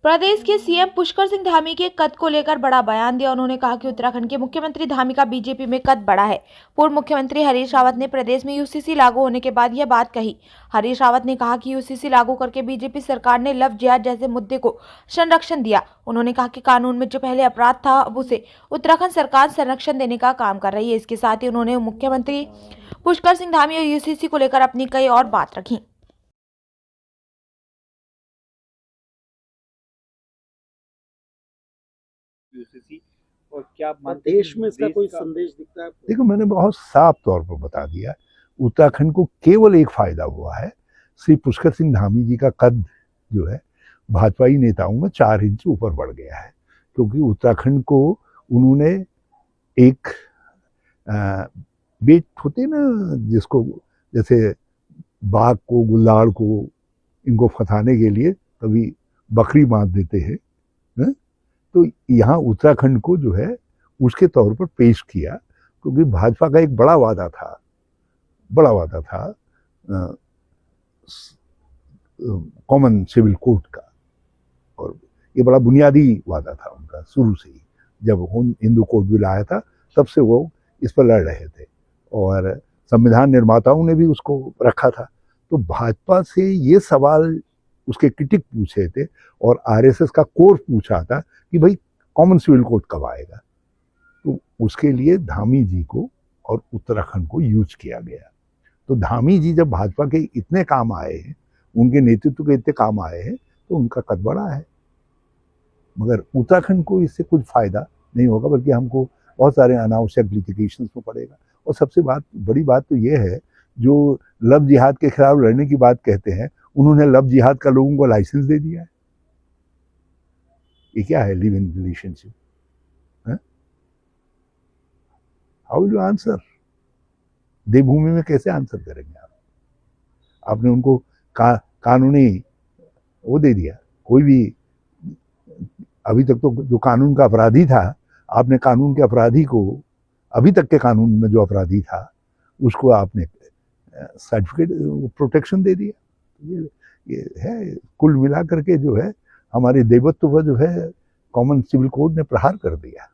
प्रदेश के सीएम पुष्कर सिंह धामी के कद को लेकर बड़ा बयान दिया। उन्होंने कहा कि उत्तराखंड के मुख्यमंत्री धामी का बीजेपी में कद बढ़ा है। पूर्व मुख्यमंत्री हरीश रावत ने प्रदेश में यूसीसी लागू होने के बाद यह बात कही। हरीश रावत ने कहा कि यूसीसी लागू करके बीजेपी सरकार ने लव जिहाद जैसे मुद्दे को संरक्षण दिया। उन्होंने कहा कि कानून में जो पहले अपराध था अब उसे उत्तराखंड सरकार संरक्षण देने का काम कर रही है। इसके साथ ही उन्होंने मुख्यमंत्री पुष्कर सिंह धामी और यूसीसी को लेकर अपनी कई और बात रखी। यूसीसी और क्या देश में इसका कोई संदेश दिखता है? देखो, मैंने बहुत साफ तौर पर बता दिया, उत्तराखंड को केवल एक फायदा हुआ है, श्री पुष्कर सिंह धामी जी का कद जो है भाजपाई नेताओं में 4 इंच ऊपर बढ़ गया है, क्योंकि उत्तराखंड को उन्होंने एक बेट होते ना, जिसको जैसे बाघ को, गुल्लाड़ को, इनको फंसाने के लिए कभी बकरी बांध देते हैं, तो यहाँ उत्तराखंड को जो है उसके तौर पर पेश किया, क्योंकि भाजपा का एक बड़ा वादा था कॉमन सिविल कोड का, और ये बड़ा बुनियादी वादा था उनका शुरू से ही। जब हिंदू कोड बिल आया था तब से वो इस पर लड़ रहे थे, और संविधान निर्माताओं ने भी उसको रखा था। तो भाजपा से ये सवाल उसके क्रिटिक पूछे थे, और आरएसएस का कोर पूछा था कि भाई कॉमन सिविल कोड कब आएगा। तो उसके लिए धामी जी को और उत्तराखंड को यूज किया गया। तो धामी जी जब भाजपा के इतने काम आए हैं, उनके नेतृत्व के इतने काम आए हैं, तो उनका कद बढ़ा है। मगर उत्तराखंड को इससे कुछ फायदा नहीं होगा, बल्कि हमको बहुत सारे अनावश्यक लिटिगेशंस में पड़ेगा। और सबसे बड़ी बात तो ये है, जो लव जिहाद के खिलाफ लड़ने की बात कहते हैं, उन्होंने लव जिहाद का लोगों को लाइसेंस दे दिया है। ये क्या है? Live in relationship. How will you answer? देवभूमि में कैसे आंसर करेंगे आप? आपने उनको कानूनी वो दे दिया। कोई भी अभी तक तो जो कानून का अपराधी था, आपने कानून के अपराधी को, अभी तक के कानून में जो अपराधी था उसको आपने सर्टिफिकेट प्रोटेक्शन दे दिया। ये है, कुल मिला करके जो है हमारे देवत्व पर जो है कॉमन सिविल कोड ने प्रहार कर दिया।